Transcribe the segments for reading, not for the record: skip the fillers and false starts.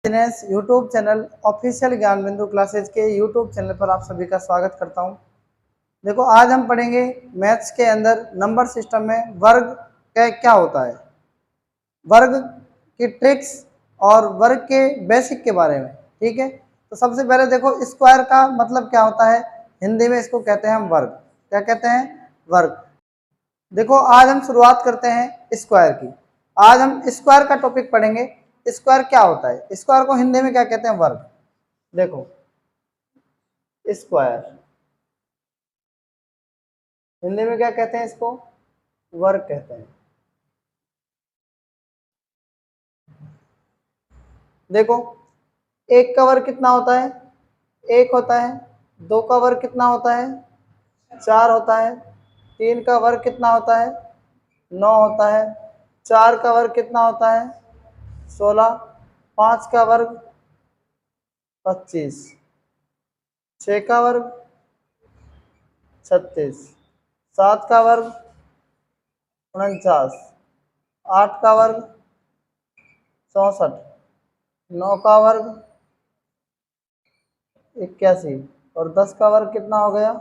Dinesh YouTube channel official ज्ञान बिंदु classes के यूट्यूब चैनल पर आप सभी का स्वागत करता हूं। देखो, आज हम पढ़ेंगे मैथ्स के अंदर नंबर सिस्टम में वर्ग क्या होता है, वर्ग की ट्रिक्स और वर्ग के बेसिक के बारे में। ठीक है, तो सबसे पहले देखो, स्क्वायर का मतलब क्या होता है। हिंदी में इसको कहते हैं हम वर्ग। क्या कहते हैं? वर्ग। देखो, आज हम शुरुआत करते हैं स्क्वायर की। आज हम स्क्वायर का टॉपिक पढ़ेंगे। स्क्वायर क्या होता है, स्क्वायर को हिंदी में क्या कहते हैं? वर्ग। देखो, स्क्वायर हिंदी में क्या कहते हैं? इसको वर्ग कहते हैं। देखो, एक का वर्ग कितना होता है? एक होता है। दो का वर्ग कितना होता है? चार होता है। तीन का वर्ग कितना होता है? नौ होता है। चार का वर्ग कितना होता है? 16। पांच का वर्ग 25। छः का वर्ग 36। सात का वर्ग 49। आठ का वर्ग 64। नौ का वर्ग 81 और 10 का वर्ग कितना हो गया?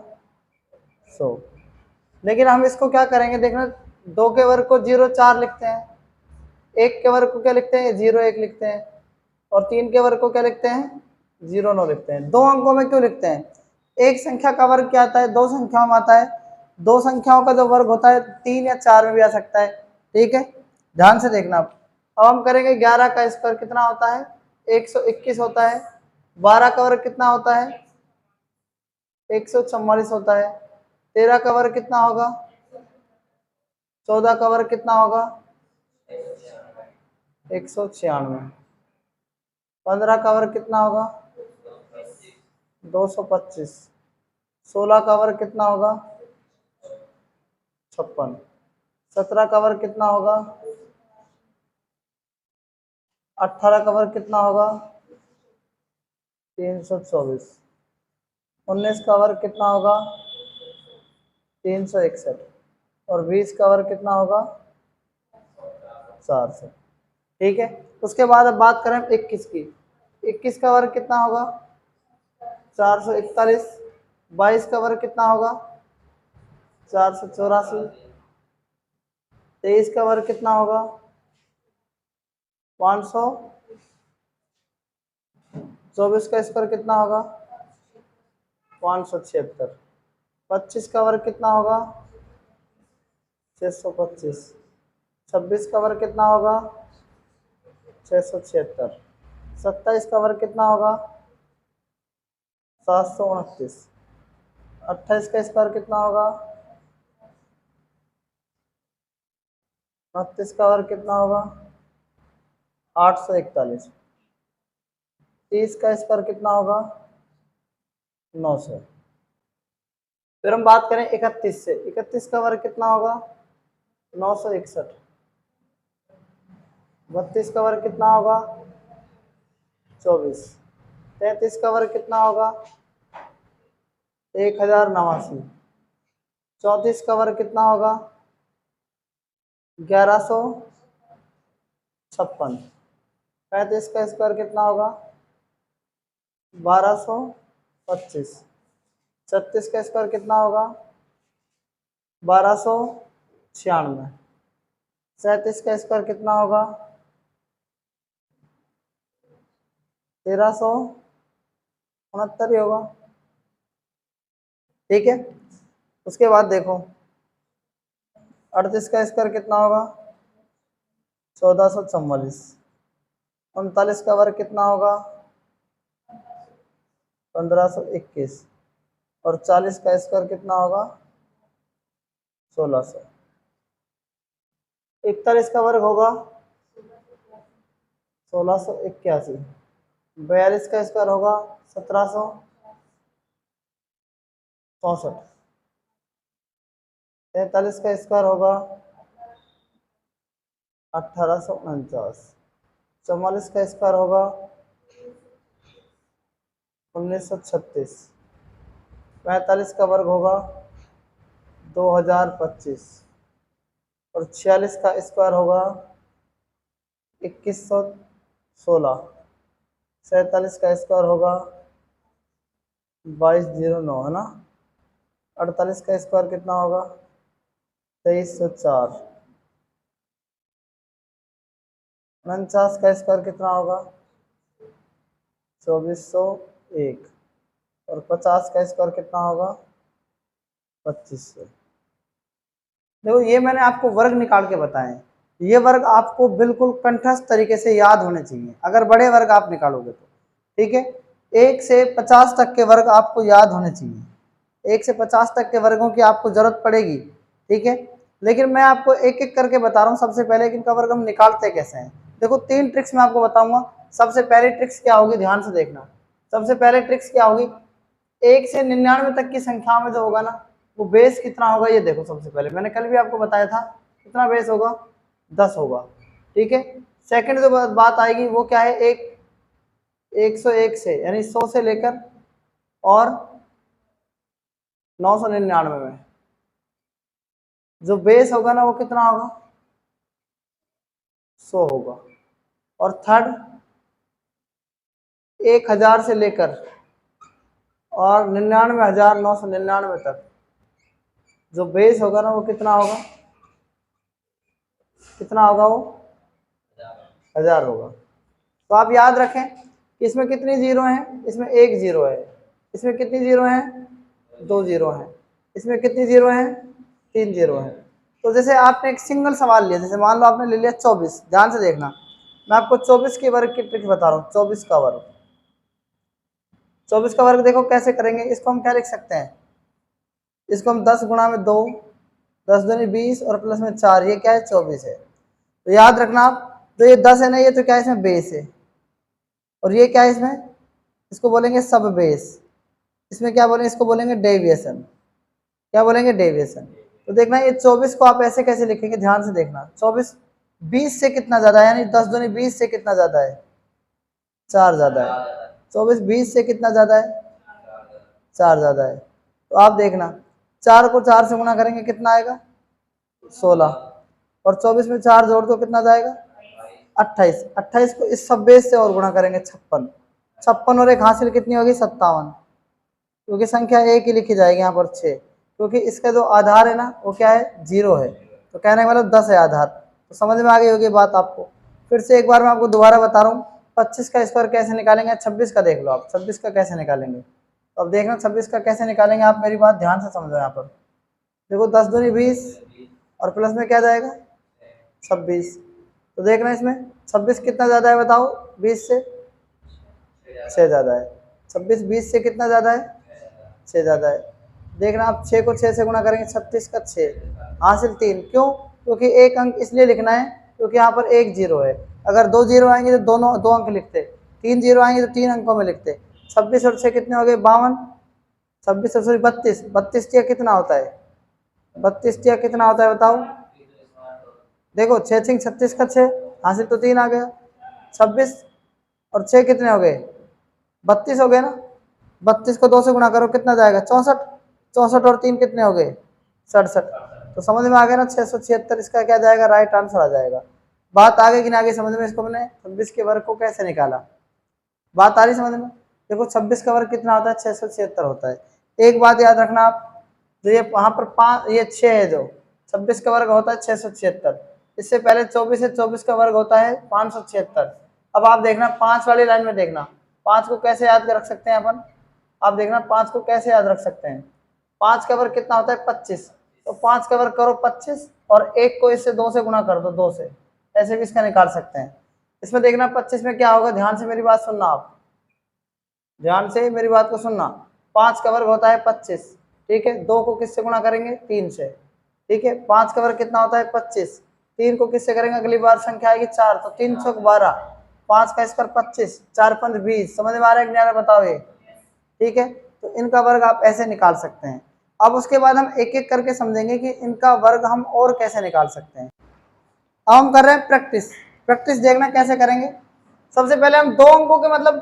100। लेकिन हम इसको क्या करेंगे, देखना, दो के वर्ग को 0 4 लिखते हैं, एक के वर्ग को क्या लिखते हैं? 0 1 लिखते हैं, और तीन के वर्ग को क्या लिखते हैं? 0 9 लिखते हैं। दो अंकों में क्यों लिखते हैं? एक संख्या का वर्ग क्या आता है? दो संख्याओं में आता है। दो संख्याओं का जो वर्ग होता है 3 या 4 में भी आ सकता है। ठीक है, ध्यान से देखना। अब हम करेंगे 11 का स्क्वायर कितना होता है? 121 होता है। 12 का वर्ग कितना होता है? 144 होता है। 13 का वर्ग कितना होगा? 14 का वर्ग कितना होगा? 196। 15 का वर्ग कितना होगा? 225। 16 का वर्ग कितना होगा? 56। 17 का वर्ग कितना होगा? 18 का वर्ग कितना होगा? 324। 19 का वर्ग कितना होगा? 361। और 20 का वर्ग कितना होगा? 400। ठीक है, उसके बाद अब बात करें 21 की। 21 का वर्ग कितना होगा? 441। 22 का वर्ग कितना होगा? 484। 23 का वर्ग कितना होगा? 500। 24 का स्क्वायर कितना होगा? 576। 25 का वर्ग कितना होगा? 625। 26 का वर्ग कितना होगा? 676। 27 का वर्ग कितना होगा? 729। 28 का स्क्वायर कितना होगा? 29 का वर्ग कितना होगा? 841। 30 का स्क्वायर कितना होगा? 900। फिर हम बात करें 31 से। 31 का वर्ग कितना होगा? 961। 32 का वर्ग कितना होगा? 24। 33 का वर्ग कितना होगा? 1089। 34 का वर्ग कितना होगा? 1156। 35 का स्क्वायर कितना होगा? 1225। 36 का स्क्वायर कितना होगा? 1296। 37 का स्क्वायर कितना होगा? 1369 ही होगा। ठीक है, उसके बाद देखो, 38 का स्क्वायर कितना होगा? 1444। 39 का वर्ग कितना होगा? 1521। और 40 का स्क्वायर कितना होगा? 1600। 41 का वर्ग होगा 1681। 42 का स्क्वायर होगा 1764। 43 का स्क्वायर होगा 1849। 44 का स्क्वायर होगा 1936। 45 का वर्ग होगा 2025। और 46 का स्क्वायर होगा 2116। 47 का स्क्वायर होगा 2209 है ना। 48 का स्क्वायर कितना होगा 2304। 49 का स्क्वायर कितना होगा 2401। और 50 का स्क्वायर कितना होगा 2500। देखो ये मैंने आपको वर्ग निकाल के बताए। ये वर्ग आपको बिल्कुल कंठस्थ तरीके से याद होने चाहिए अगर बड़े वर्ग आप निकालोगे तो। ठीक है, 1 से 50 तक के वर्ग आपको याद होने चाहिए। 1 से 50 तक के वर्गों की आपको जरूरत पड़ेगी। ठीक है, लेकिन मैं आपको एक एक करके बता रहा हूँ। सबसे पहले कि इनका वर्ग हम निकालते कैसे हैं। देखो 3 ट्रिक्स मैं आपको बताऊंगा। सबसे पहली ट्रिक्स क्या होगी, ध्यान से देखना। सबसे पहले ट्रिक्स क्या होगी, 1 से 99 तक की संख्या में जो होगा ना वो बेस कितना होगा ये देखो। सबसे पहले मैंने कल भी आपको बताया था कितना बेस होगा 10 होगा। ठीक है, सेकंड जो बात आएगी वो क्या है, 101 से यानी 100 से लेकर और 999 में जो बेस होगा ना वो कितना होगा 100 होगा। और थर्ड 1000 से लेकर और 99,999 तक जो बेस होगा ना वो कितना होगा, कितना होगा वो 1000 होगा। तो आप याद रखें कि इसमें कितनी जीरो हैं, इसमें 1 जीरो है। इसमें कितनी जीरो हैं 2 जीरो हैं। इसमें कितनी जीरो हैं 3 जीरो हैं। तो जैसे आपने एक सिंगल सवाल लिया, जैसे मान लो आपने ले लिया 24। ध्यान से देखना, मैं आपको 24 के वर्ग की ट्रिक बता रहा हूँ। 24 का वर्ग, 24 का वर्ग देखो कैसे करेंगे। इसको हम क्या लिख सकते हैं, इसको हम 10 गुणा में 2, 10 दूनी 20 और प्लस में 4, ये क्या है 24 है। तो याद रखना आप, तो ये 10 है ना, ये तो क्या है इसमें बेस है। और ये क्या है इसमें, इसको बोलेंगे सब बेस। इसमें क्या बोलेंगे, इसको बोलेंगे डेविएशन। क्या बोलेंगे, डेविएशन। तो देखना ये 24 को आप ऐसे कैसे लिखेंगे, ध्यान से देखना। 24 20 से कितना ज्यादा है, यानी 10 दूनी 20 से कितना ज्यादा है 4 ज्यादा है। 24 20 से कितना ज्यादा है 4 ज्यादा है। तो आप देखना 4 को 4 से गुणा करेंगे कितना आएगा 16। और 24 में 4 जोड़ दो कितना जाएगा 28। 28 को इस सब बेस से और गुणा करेंगे 56। 56 और एक हासिल कितनी होगी 57, क्योंकि संख्या एक ही लिखी जाएगी यहाँ पर 6, क्योंकि इसका जो आधार है ना वो क्या है 0 है। तो कहने का मतलब 10 है आधार। तो समझ में आ गई होगी बात आपको। फिर से एक बार मैं आपको दोबारा बता रहा हूँ, 25 का स्क्वायर कैसे निकालेंगे, 26 का देख लो आप, 26 का कैसे निकालेंगे। तो अब देखना 26 का कैसे निकालेंगे आप, मेरी बात ध्यान से समझो। यहाँ पर देखो 10 दूनी 20 और प्लस में क्या जाएगा 26। तो देखना इसमें 26 कितना ज़्यादा है बताओ 20 से, 6 ज़्यादा है। 26 20 से कितना ज़्यादा है 6 ज़्यादा है। देखना आप 6 को 6 से गुणा करेंगे 36 का 6 हासिल 3। क्यों, क्योंकि एक अंक इसलिए लिखना है क्योंकि यहाँ पर 1 जीरो है। अगर 2 जीरो आएंगे तो दोनों 2 अंक लिखते, 3 जीरो आएंगे तो 3 अंकों में लिखते। 26 और 6 कितने हो गए 52। 26 और सॉरी 32, 32 टिया कितना होता है 32 टिया कितना होता है बताओ। देखो 6 6 36 का 6 हासिल तो 3 आ गया। 26 और 6 कितने हो गए 32 हो गए ना। 32 को 2 से गुणा करो कितना जाएगा 64। 64 और 3 कितने हो गए 67। तो समझ में आ गया ना 676 इसका क्या जाएगा राइट आंसर आ जाएगा। बात आगे कि ना आगे समझ में, इसको मैंने 26 के वर्ग को कैसे निकाला, बात आ रही समझ में। देखो 26 का वर्ग कितना होता है 676 होता है। एक बात याद रखना आप, जो ये वहां पर 5 ये 6 है, जो 26 का वर्ग होता है 676। इससे पहले 24 है, 24 का वर्ग होता है 576। अब आप देखना 5 वाली लाइन में देखना 5 को कैसे याद कर रख सकते हैं अपन। आप देखना 5 को कैसे याद रख सकते हैं। 5 का वर्ग कितना होता है 25। तो 5 का वर्ग करो 25 और 1 को इससे 2 से गुणा कर दो 2 से, ऐसे भी इसका निकाल सकते हैं। इसमें देखना 25 में क्या होगा, ध्यान से मेरी बात सुनना आप, ध्यान से मेरी बात को सुनना। 5 का वर्ग होता है 25, ठीक है। 2 को किससे गुणा करेंगे 3 से, ठीक है। 5 का वर्ग कितना होता है 25, 3 को किससे करेंगे अगली बार संख्या आएगी 4, तो 3 चौक 12, 5 का स्क्वायर 25, 4 5 20। समझ में आ रहा है कि नहीं आ रहा बताओ ये, ठीक है। तो इनका वर्ग आप ऐसे निकाल सकते हैं। अब उसके बाद हम एक एक करके समझेंगे कि इनका वर्ग हम और कैसे निकाल सकते हैं। अब हम कर रहे हैं प्रैक्टिस। प्रैक्टिस देखना कैसे करेंगे। सबसे पहले हम 2 अंकों के मतलब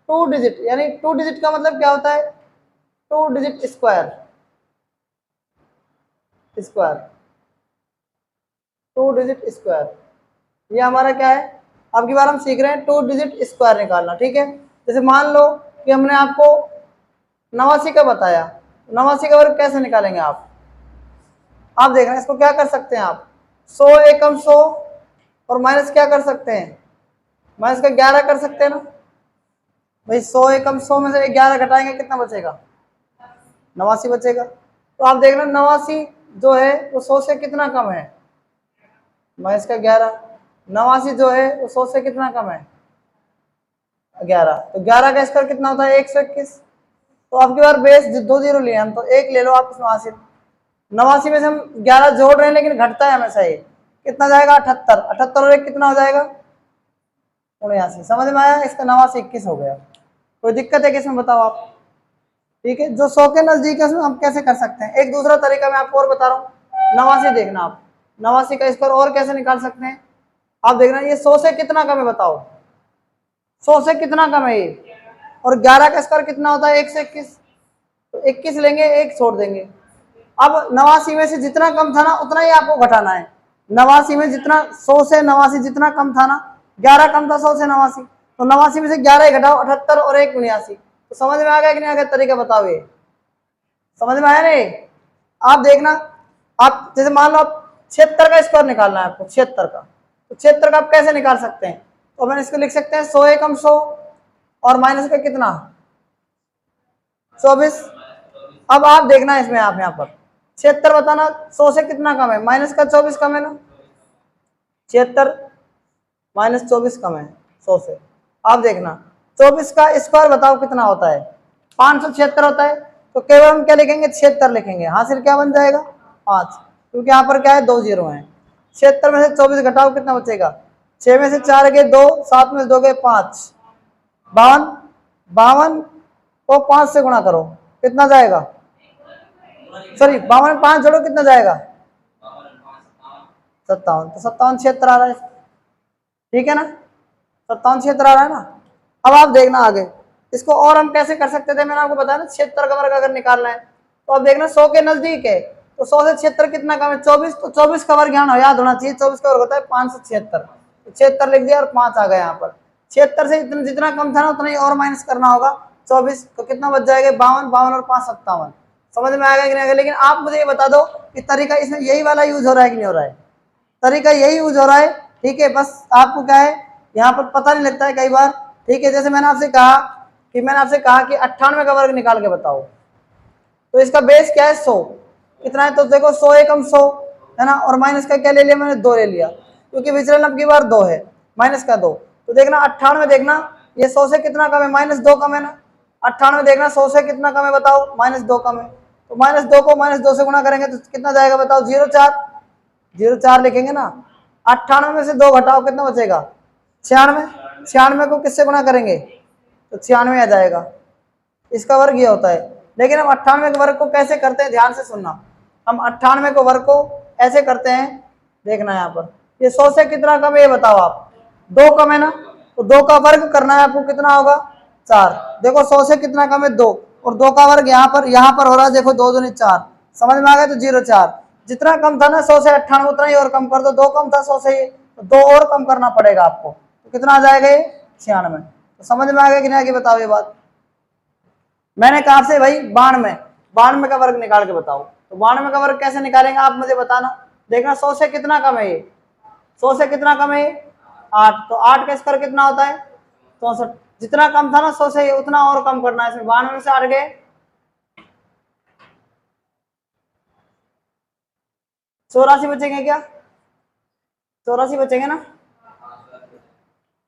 2 डिजिट, यानी 2 डिजिट का मतलब क्या होता है 2 digit square, square 2 digit square, ये हमारा क्या है। अब की बार हम सीख रहे हैं 2 डिजिट स्क्वायर निकालना, ठीक है। जैसे मान लो कि हमने आपको 89 का बताया, 89 का वर्ग कैसे निकालेंगे आप देखना इसको क्या कर सकते हैं आप 100 एकम 100 और माइनस क्या कर सकते हैं, माइनस का 11 कर सकते हैं ना भाई। 100 एकम 100 में से 11 घटाएंगे कितना बचेगा, 89 बचेगा। तो आप देखना 89 जो है वो 100 से कितना कम है, माइनस का 11। 89 जो है वो 100 से कितना कम है, 11। तो 11 का स्क्वायर कितना होता है 121। तो आपके बार बेस 2 जीरो लिए हम, तो 1 ले लो आप इसमें हासिल। 89 में से हम 11 जोड़ रहे हैं लेकिन घटता है हमेशा ये, कितना जाएगा 78। 78 और 1 कितना हो जाएगा 79। समझ में आया, इसका 89 21 हो गया। कोई दिक्कत है कि इसमें बताओ आप, ठीक है। जो 100 के नजदीक है उसमें हम कैसे कर सकते हैं, एक दूसरा तरीका मैं आपको और बता रहा हूँ। 89 देखना आप, 89 का स्क्वायर और कैसे निकाल सकते हैं आप देखना। ये 100 से कितना कम है बताओ, 100 से कितना कम है ये, और 11 का स्क्वायर कितना होता है 121। तो 21 लेंगे, 1 छोड़ देंगे। अब 89 में से जितना कम था ना उतना ही आपको घटाना है। 89 में जितना 100 से 89 जितना कम था ना, 11 कम था 100 से 89, तो 89 में से 11 ही घटाओ, 78 और 1 79। तो समझ में आ गया कि नहीं आ गया तरीका, बताओ ये समझ में आया नहीं। आप देखना, आप जैसे मान लो आप 76 का स्क्वायर निकालना है आपको, 76 का, तो 76 का आप कैसे निकाल सकते हैं, तो मैंने इसको लिख सकते हैं 100 एकम 100 और माइनस का कितना 24। अब आप देखना इसमें आप यहाँ पर 76 बताना 100 से कितना कम है, माइनस का 24 कम है ना, 76 माइनस 24 कम है 100 से। आप देखना 24 का स्क्वायर बताओ कितना होता है, 576 होता है। तो केवल हम क्या लिखेंगे 76 लिखेंगे, हासिल क्या बन जाएगा 5, क्योंकि यहाँ पर क्या है 2 जीरो है। 76 में से 24 घटाओ कितना बचेगा, 6 में से 4 गए 2, 7 में से 2 गए 5, 52। 52 को 5 से गुणा करो कितना जाएगा, सॉरी 52 5 जोड़ो कितना जाएगा 57। तो 57 76 आ रहा है, ठीक है ना, 57 76 आ रहा है ना। अब आप देखना आगे इसको और हम कैसे कर सकते थे, मैंने आपको बताया ना 76 का वर्ग अगर निकालना है तो आप देखना 100 के नजदीक है, तो 100 से 76 कितना कम है 24, तो 24 का वर्ग यहाँ याद होना चाहिए, 24 का वर्ग होता है 576। तो 76 लिख दिया और 5 आ गया यहाँ पर। 76 से जितना कम था ना उतना ही और माइनस करना होगा 24, तो कितना बच जाएगा 52, 52 और 5 57। समझ में आएगा कि नहीं आएगा। लेकिन आप मुझे ये बता दो कि तरीका इसमें यही वाला यूज हो रहा है कि नहीं हो रहा है, तरीका यही यूज हो रहा है, ठीक है। बस आपको क्या है यहाँ पर पता नहीं लगता है कई बार, ठीक है। जैसे मैंने आपसे कहा कि 98 का वर्ग निकाल के बताओ, तो इसका बेस क्या है 100, कितना है तो देखो 100 एकम 100 है ना, और माइनस का क्या ले लिया मैंने 2 ले लिया, क्योंकि विचलन अब की बार 2 है, माइनस का 2। तो देखना 98 देखना ये 100 से कितना कम है, -2 कम है ना। 98 देखना 100 से कितना कम है बताओ, -2 कम है। तो -2 को -2 से गुणा करेंगे तो कितना जाएगा बताओ 0,4, 0,4 लिखेंगे ना। 98 में से 2 घटाओ कितना बचेगा 96, 96 को किससे गुणा करेंगे तो 96 आ जाएगा, इसका वर्ग ये होता है। लेकिन हम 98 के वर्ग को कैसे करते हैं ध्यान से सुनना, हम 98 के वर्ग को ऐसे करते हैं, देखना यहाँ पर ये 100 से कितना कम है ये बताओ आप, 2 कम है ना, तो 2 का वर्ग करना है आपको, कितना होगा 4। देखो 100 से कितना कम है 2, और 2 का वर्ग यहाँ पर हो रहा है, देखो 2 दूनी 4, समझ में आ गया। तो 0,4 जितना कम था ना 100 से 98 उतना ही और कम कर दो, 2 कम था 100 से, तो 2 और कम करना पड़ेगा आपको, तो कितना आ जाएगा ये 96। तो समझ में आ गया कि नहीं आगे बताओ ये बात। मैंने कहा आपसे भाई 92 का वर्ग निकाल के बताओ, तो 92 का वर्ग कैसे निकालेंगे आप मुझे बताना। देखना 100 से कितना कम है ये, 100 से कितना कम है 8, तो 8 का स्क्वायर कितना होता है 64। जितना कम था ना 100 से उतना और कम करना है, इसमें 92 में से 8 गए 84 बचेंगे, क्या 84 बचेंगे ना।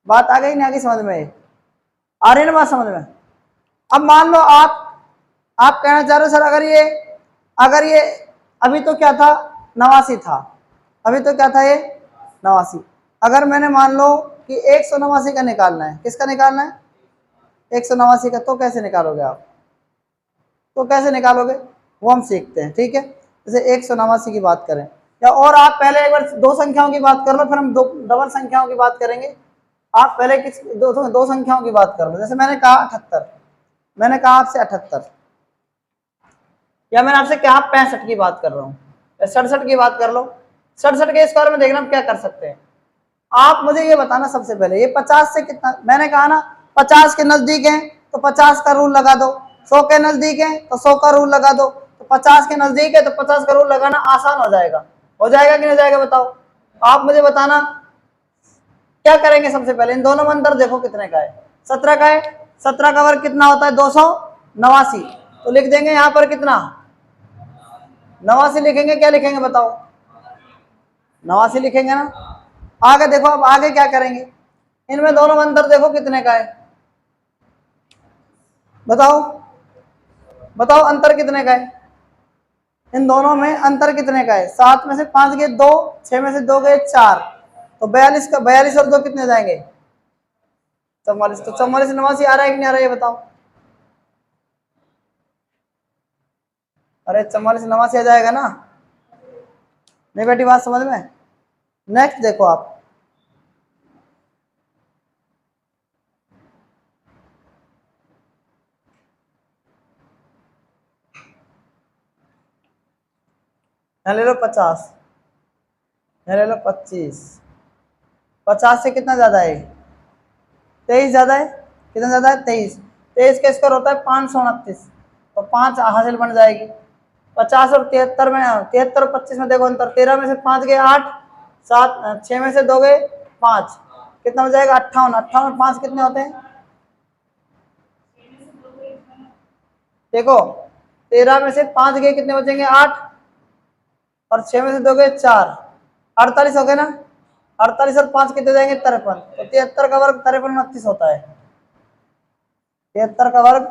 बात आ गई नहीं, आगे समझ में आ रही है ना बात समझ में। अब मान लो आप कहना चाह रहे हो सर अगर ये अभी तो क्या था 89 था, अभी तो क्या था ये 89, अगर मैंने मान लो कि 189 का निकालना है, किसका निकालना है 189 का, तो कैसे निकालोगे आप, तो कैसे निकालोगे वो हम सीखते हैं, ठीक है। जैसे 189 की बात करें, या और आप पहले एक बार 2 संख्याओं की बात कर लो, फिर हम डबल संख्याओं की बात करेंगे। आप पहले किस दो संख्याओं की बात कर लो, जैसे मैंने कहा 78, मैंने कहा आपसे 78, या मैंने आपसे कहा 65 की बात कर रहा हूँ, या 67 की बात कर लो। 67 के स्क्वायर में देखना हम क्या कर सकते हैं, आप मुझे ये बताना सबसे पहले ये 50 से कितना, मैंने कहा ना 50 के नजदीक है तो 50 का रूल लगा दो, 100 के नजदीक है तो 100 का रूल लगा दो। तो 50 के नजदीक है तो 50 का रूल लगाना आसान हो जाएगा कि नहीं हो जाएगा बताओ। आप मुझे बताना क्या करेंगे। सबसे पहले इन दोनों में अंतर देखो कितने का है, 17 का है। 17 का वर्ग कितना होता है 289, तो लिख देंगे यहाँ पर कितना 89 लिखेंगे। क्या लिखेंगे बताओ 89 लिखेंगे ना। आगे देखो, अब आगे क्या करेंगे, इनमें दोनों में अंतर देखो कितने का है, बताओ बताओ अंतर कितने का है। इन दोनों में अंतर कितने का है, 7 में से 5 गए 2, 6 में से 2 गए 4, तो 42 का 42 और 2 कितने जाएंगे 44। तो 44 89 आ रहा है कि नहीं आ रहा है ये बताओ। अरे 44 89 आ जाएगा ना, नहीं बेटी बात समझ में। नेक्स्ट देखो आप, यहाँ ले लो 50, यहाँ ले लो 25। 50 से कितना ज्यादा है 23 ज्यादा है, कितना ज्यादा है 23। 23 का स्क्वायर होता है 529, तो 5 हासिल बन जाएगी। 50 और 73 में, 73 और 25 में देखो अंतर, 13 में से 5 गए 8, 7 6 में से 2 गए 5, कितना हो जाएगा 58। 58 और 5 कितने होते हैं देखो, 13 में से 5 गए कितने बचेंगे 8, और 6 में से 2 गए 4, 48 हो गए ना। 48 और 5 कितने जाएंगे 53, तो 73 का वर्ग 53 29 होता है। 73 का वर्ग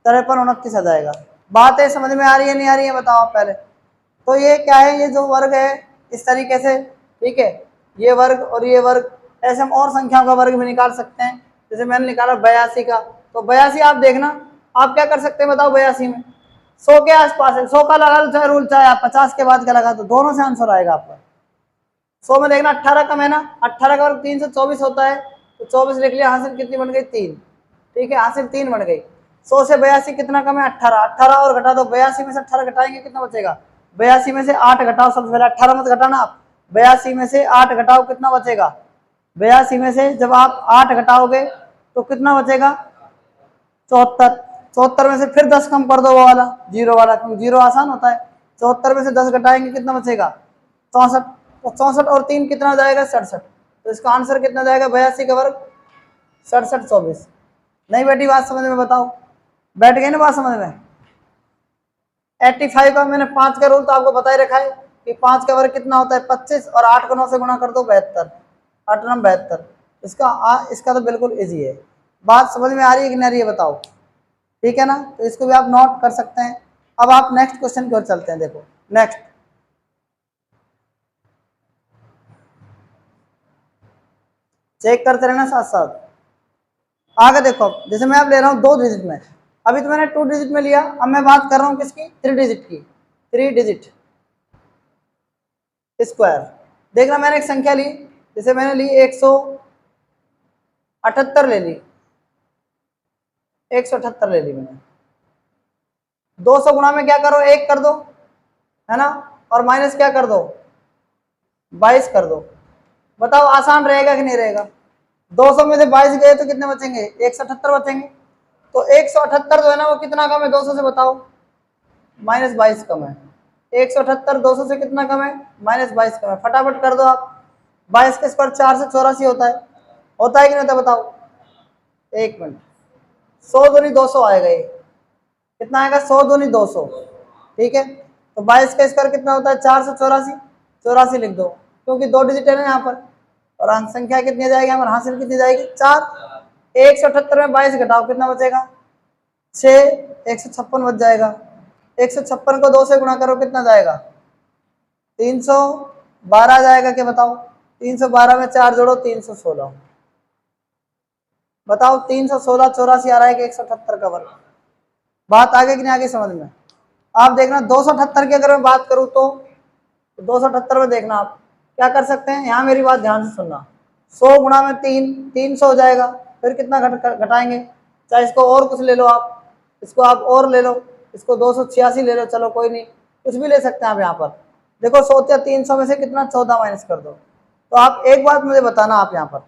53 29 आ जाएगा। बात है समझ में आ रही है नहीं आ रही है बताओ आप पहले। तो ये क्या है, ये जो वर्ग है इस तरीके से, ठीक है, ये वर्ग और ये वर्ग, ऐसे हम और संख्याओं का वर्ग भी निकाल सकते हैं। जैसे मैंने निकाला 82 का, तो 82 आप देखना आप क्या कर सकते हैं बताओ, 82 में 100 के आसपास है, 100 का लगा लो चाहे रूल, चाहे आप 50 के बाद का लगा दो, दोनों से आंसर आएगा आपका। 100 में देखना 18 कम है ना, 18 का वर्ग 324 होता है, तो 24 लिख लिया, हासिल कितनी बन गई 3, ठीक है, हासिल 3 बन गई। 100 से 82 कितना कम है 18, 18 और घटा दो, 82 में से 18 घटाएंगे कितना बचेगा, 82 में से 8 घटाओ, सबसे पहले 18 मत घटाना आप, 82 में से 8 घटाओ कितना बचेगा, 82 में से जब आप 8 घटाओगे तो कितना बचेगा 74। 74 में से फिर 10 कम कर दो वो वाला जीरो वाला, क्योंकि जीरो आसान होता है। 74 में से 10 घटाएंगे कितना बचेगा 64, तो 64 और 3 कितना जाएगा 67, तो इसका आंसर कितना जाएगा 82 का वर्ग 67 24। नहीं बेटी बात समझ में बताओ, बैठ गई ना बात समझ में। 85 का मैंने 5 का रूल तो आपको बता ही रखा है कि 5 का वर्ग कितना होता है 25, और 8 को 9 से गुणा कर दो 72, 8 9 72। इसका तो बिल्कुल इजी है। बात समझ में आ रही है कि नहीं आ रही है बताओ, ठीक है ना। तो इसको भी आप नोट कर सकते हैं। अब आप नेक्स्ट क्वेश्चन की ओर चलते हैं। देखो नेक्स्ट, चेक करते रहना साथ साथ। आगे देखो, जैसे मैं अब ले रहा हूँ 2 डिजिट में, अभी तो मैंने 2 डिजिट में लिया, अब मैं बात कर रहा हूँ किसकी 3 डिजिट की, 3 डिजिट स्क्वायर। देखना मैंने एक संख्या ली, जैसे मैंने ली 178 ले ली, 178 ले ली मैंने। 200 गुणा में क्या करो 1 कर दो, है ना, और माइनस क्या कर दो 22 कर दो। बताओ आसान रहेगा कि नहीं रहेगा। 200 में से 22 गए तो कितने बचेंगे 178 बचेंगे। तो 178 जो है ना वो कितना कम है 200 से बताओ, -22 कम है। 178 200 से कितना कम है -22 कम है। फटाफट कर दो आप, 22 के स्क्वायर 4 से 84 होता है कि नहीं होता बताओ। 1 मिनट, 100 दूनी 200 आएगा, ये कितना आएगा 100 दूनी 200, ठीक है। तो 22 का स्क्वायर कितना होता है 4 से 84, 84 लिख दो, क्योंकि 2 डिजिट है ना यहाँ पर, और अंक संख्या कितनी जाएगी हमारे हासिल कितनी जाएगी 4। 178 में 22 घटाओ कितना बचेगा 6, 156 बच जाएगा। 156 को 2 से गुणा करो कितना जाएगा 312 जाएगा क्या बताओ। 312 में 4 जोड़ो 316, बताओ 316 84 आ रहा है कि 178 का वर्ग। बात आगे कि नहीं आगे समझ में। आप देखना 278 की अगर मैं बात करूं तो 278 में देखना आप क्या कर सकते हैं, यहाँ मेरी बात ध्यान से सुनना। 100 गुणा में 3, 300 हो जाएगा, फिर कितना घटाएंगे, चाहे इसको और कुछ ले लो आप, इसको आप और ले लो, इसको 286 ले लो, चलो कोई नहीं, कुछ भी ले सकते हैं आप। यहाँ पर देखो 100 या 300 में से कितना 14 माइनस कर दो। तो आप एक बात मुझे बताना, आप यहाँ पर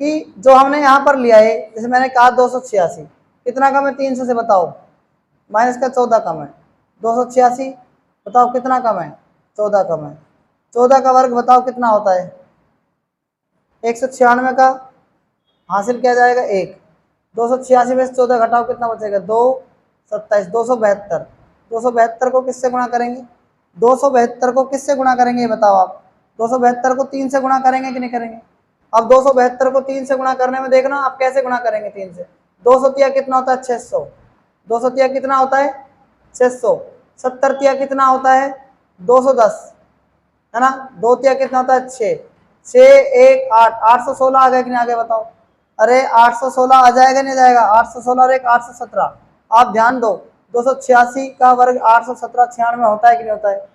कि जो हमने यहाँ पर लिया है, जैसे मैंने कहा 286 कितना कम है 300 से, बताओ माइनस का 14 कम है, 286 बताओ कितना कम है 14 कम है, 14 का वर्ग बताओ कितना होता है, 196 का हासिल किया जाएगा 1, 286 में से 14 घटाओ कितना बचेगा 2, 27, 272, 272 को किससे गुणा करेंगे, 272 को किससे गुणा करेंगे ये बताओ आप, 272 को 3 से गुणा करेंगे कि नहीं करेंगे। अब 272 को 3 से गुणा करने में देखना आप कैसे गुणा करेंगे 3 से, 200 तिया कितना होता है 600, 200 तिया कितना होता है 600, 70 तिया कितना होता है 210 है ना, 2 तिया कितना होता है 6, 6 1 8, 816 आ गया कि नहीं आ गया बताओ, अरे 816 आ जाएगा नहीं जाएगा, 816 और 1 817, आप ध्यान दो 286 का वर्ग 817 96 होता है कि नहीं होता है,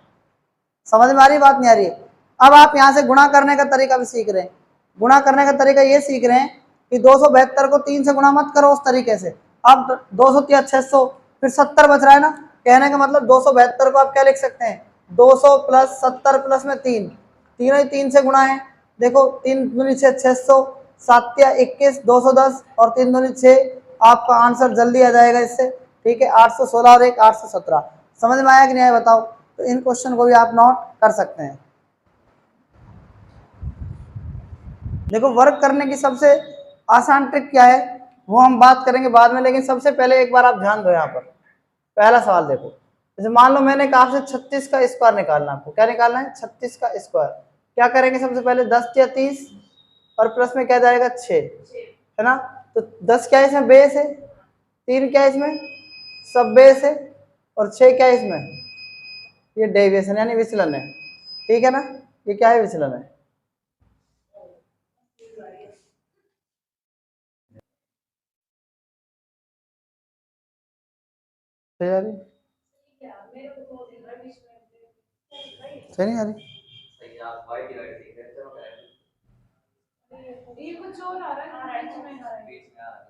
समझ में आ रही बात नहीं आ रही है। अब आप यहाँ से गुणा करने का तरीका भी सीख रहे हैं, गुणा करने का तरीका ये सीख रहे हैं कि 272 को 3 से गुणा मत करो उस तरीके से, अब 200 या 600 फिर 70 बच रहा है ना, कहने का मतलब 272 को आप क्या लिख सकते हैं 200 प्लस 70 प्लस में 3, तीनों ही 3 से गुणा है, देखो 3 दूनी 6 600, 7 या 21 210 और 3 दूनी 6, आपका आंसर जल्दी आ जाएगा इससे, ठीक है 816 और 1 817, समझ में आया कि नहीं आया बताओ। तो इन क्वेश्चन को भी आप नोट कर सकते हैं। देखो वर्क करने की सबसे आसान ट्रिक क्या है वो हम बात करेंगे बाद में, लेकिन सबसे पहले एक बार आप ध्यान दो यहाँ पर पहला सवाल देखो, जैसे मान लो मैंने कहा आपसे 36 का स्क्वायर निकालना, आपको क्या निकालना है 36 का स्क्वायर, क्या करेंगे सबसे पहले 10 या 30 और प्लस में क्या जाएगा 6 है ना, तो 10 क्या है इसमें बेस है, 3 क्या है इसमें सब बेस है और 6 क्या है इसमें ये डेविएशन यानी विचलन है, ठीक है ना, ये क्या है विचलन है। तैयारी सही नहीं आ रही, ये कुछ और आ रहा है बीच में आ रहा है।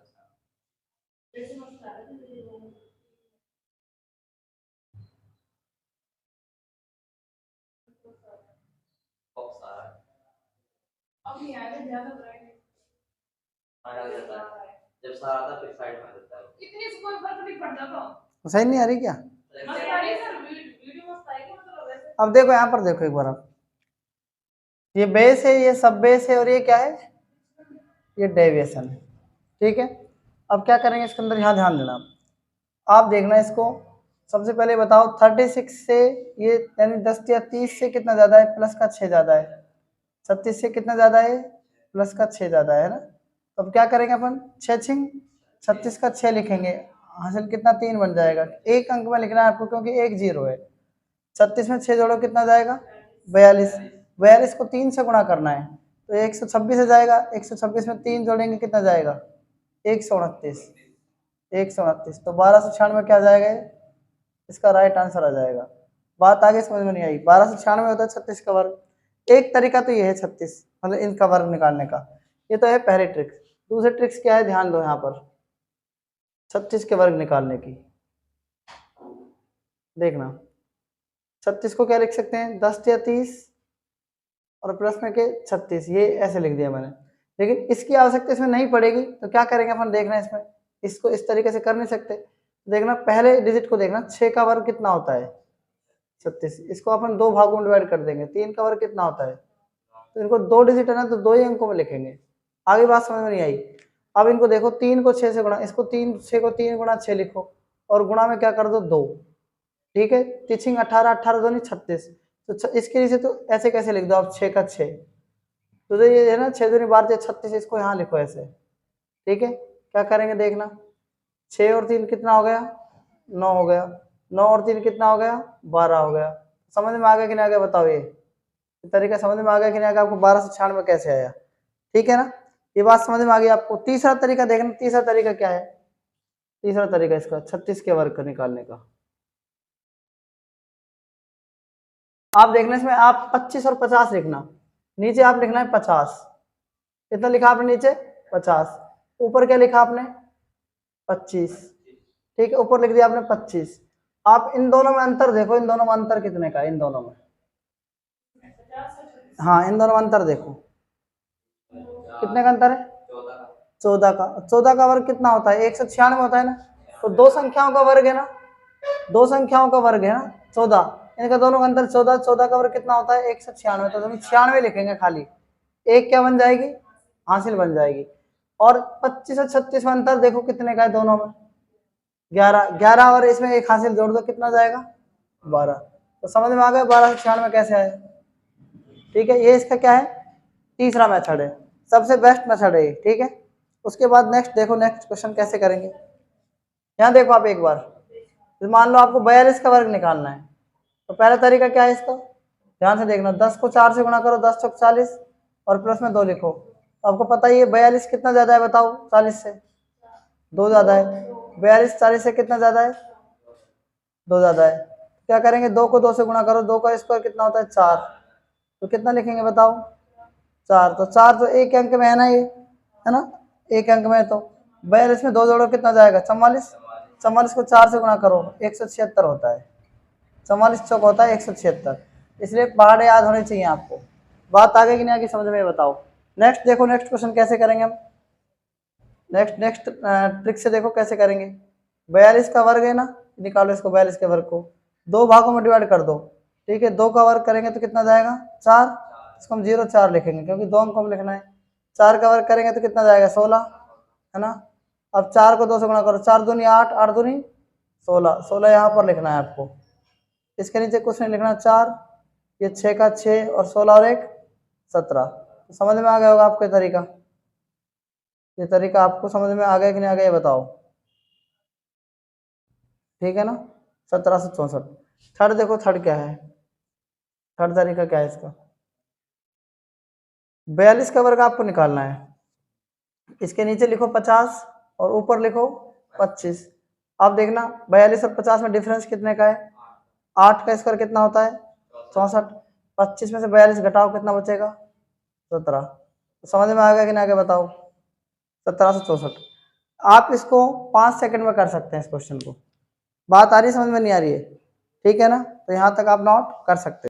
अब नहीं आएगा ज्यादा जब सारा आता फिर साइड में जाता है, इतनी से कोई फर्क नहीं पड़ता तो सही नहीं आ रही क्या, अब देखो यहाँ पर देखो एक बार आप, ये बेस है ये सब बेस है और ये क्या है ये डेविएशन है, ठीक है। अब क्या करेंगे इसके अंदर यहाँ ध्यान देना आप देखना इसको, सबसे पहले बताओ 36 से ये यानी 10 या 30 से कितना ज़्यादा है प्लस का 6 ज़्यादा है, 36 से कितना ज़्यादा है प्लस का 6 ज़्यादा है ना, तो अब क्या करेंगे अपन 6 छिंग 36 का 6 लिखेंगे, हासिल कितना 3 बन जाएगा, एक अंक में लिखना है आपको क्योंकि एक जीरो है, 36 में 6 जोड़ो कितना जाएगा 42, 42 को 3 से गुणा करना है तो 126 हो जाएगा, 126 में 3 जोड़ेंगे कितना जाएगा 129, 129 तो 1296 क्या जाएगा इसका राइट आंसर आ जाएगा। बात आगे समझ में नहीं आई, 1296 होता है 36 का वर्ग, एक तरीका तो ये है 36 मतलब इनका वर्ग निकालने का, ये तो है पहली ट्रिक। दूसरी ट्रिक्स क्या है ध्यान दो यहाँ पर 36 के वर्ग निकालने की, देखना 36 को क्या लिख सकते हैं 10 या 30 और प्लस में के 36, ये ऐसे लिख दिया मैंने, लेकिन इसकी आवश्यकता इसमें नहीं पड़ेगी तो क्या करेंगे अपन देखना इसमें, इसको इस तरीके से कर नहीं सकते, देखना पहले डिजिट को देखना 6 का वर्ग कितना होता है 36, इसको अपन 2 भागों में डिवाइड कर देंगे, 3 का वर्ग कितना होता है, तो इनको 2 डिजिट है ना तो 2 ही अंकों में लिखेंगे, आगे बात समझ में नहीं आई। अब इनको देखो 3 को 6 से गुणा, इसको 3 6 को 3 गुणा 6 लिखो और गुणा में क्या कर दो 2, ठीक है, तिछिंग 18 18 2 36, तो इसके नीचे तो ऐसे कैसे लिख दो आप 6 का 6, तो ये है ना 6 दूनी 12 36, इसको यहाँ लिखो ऐसे, ठीक है। क्या करेंगे देखना 6 और 3 कितना हो गया 9 हो गया, 9 और 3 कितना हो गया 12 हो गया, समझ में आ गया कि नहीं आ गया बताओ, ये तरीका समझ में आ गया कि नहीं आ गया आपको 1296 कैसे आया, ठीक है ना, ये बात समझ में आ गई आपको। तीसरा तरीका देखना, तीसरा तरीका क्या है, तीसरा तरीका इसका 36 के वर्ग निकालने का, आप देखना इसमें आप 25 और 50 लिखना, नीचे आप लिखना है 50, कितना लिखा आपने नीचे 50, ऊपर क्या लिखा आपने 25, ठीक है, ऊपर लिख दिया आपने 25, आप इन दोनों में अंतर देखो, इन दोनों में अंतर कितने का, इन दोनों में, हाँ इन दोनों में अंतर देखो कितने का अंतर है 14 का वर्ग कितना होता है? 196 होता है ना। तो दो संख्याओं का वर्ग है ना, दो संख्याओं का वर्ग है ना 14, इनका दोनों का अंतर 14, 14 का वर्ग कितना होता है? 196। तो हम 96 लिखेंगे खाली, एक क्या बन जाएगी? हासिल बन जाएगी। और 25 और 36 में अंतर देखो कितने का है दोनों में? 11, 11 और इसमें एक हासिल जोड़ दो, कितना जाएगा? 12। तो समझ में आ गया 12 से 96 कैसे आए? ठीक है, ये इसका क्या है? तीसरा मेथड है, सबसे बेस्ट मेथड है ये। ठीक है, उसके बाद नेक्स्ट देखो, नेक्स्ट क्वेश्चन कैसे करेंगे। यहाँ देखो आप एक बार, मान लो आपको 42 का वर्ग निकालना है, तो पहला तरीका क्या है इसका? ध्यान से देखना, 10 को 4 से गुणा करो, 10 चौक 40 और प्लस में 2 लिखो। तो आपको पता ही है 42 कितना ज्यादा है बताओ? 40 से 2 ज्यादा है। 42 40 से कितना ज्यादा है? 2 ज्यादा है। क्या करेंगे? 2 को 2 से गुणा करो, 2 का स्क्वायर कितना होता है? 4। तो कितना लिखेंगे बताओ? 4। तो 4 तो एक अंक में है ना, ये है ना, एक अंक में। तो 42 में 2 जोड़ो, कितना जाएगा? 44। 44 को 4 से गुणा करो, 176 होता है। 44 चौक होता है 176, इसलिए पहाड़ याद होने चाहिए आपको। बात आगे की नहीं आगे समझ में? बताओ। नेक्स्ट देखो, नेक्स्ट क्वेश्चन कैसे करेंगे हम। नेक्स्ट ट्रिक से देखो कैसे करेंगे। 42 का वर्ग है ना, निकालो इसको, 42 के वर्ग को 2 भागों में डिवाइड कर दो। ठीक है, 2 का वर्ग करेंगे तो कितना जाएगा? 4। इसको हम 0 4 लिखेंगे क्योंकि 2 अंकों में लिखना है। 4 का वर्ग करेंगे तो कितना जाएगा? 16, है ना। अब 4 को 2 से गुणा करो, 4 दूनी 8, 8 दूनी 16, 16 यहाँ पर लिखना है आपको, इसके नीचे कुछ नहीं लिखना। 4, ये 6 का 6 और 16 और 1 17। तो समझ में आ गया होगा आपको तरीका? ये तरीका आपको समझ में आ गया कि नहीं आ गया ये बताओ। ठीक है ना, 1764। थर्ड देखो, थर्ड क्या है? थर्ड तरीका क्या है इसका? 42 का वर्ग आपको निकालना है, इसके नीचे लिखो 50 और ऊपर लिखो 25। आप देखना 42 और 50 में डिफरेंस कितने का है? 8 का स्क्वायर कितना होता है? 64। 25 में से 42 घटाओ, कितना बचेगा? 17। तो समझ में आ गया कि नहीं आगे बताओ? 1764। आप इसको 5 सेकंड में कर सकते हैं इस क्वेश्चन को। बात आ रही समझ में? नहीं आ रही है? ठीक है ना, तो यहाँ तक आप नोट कर सकते हैं।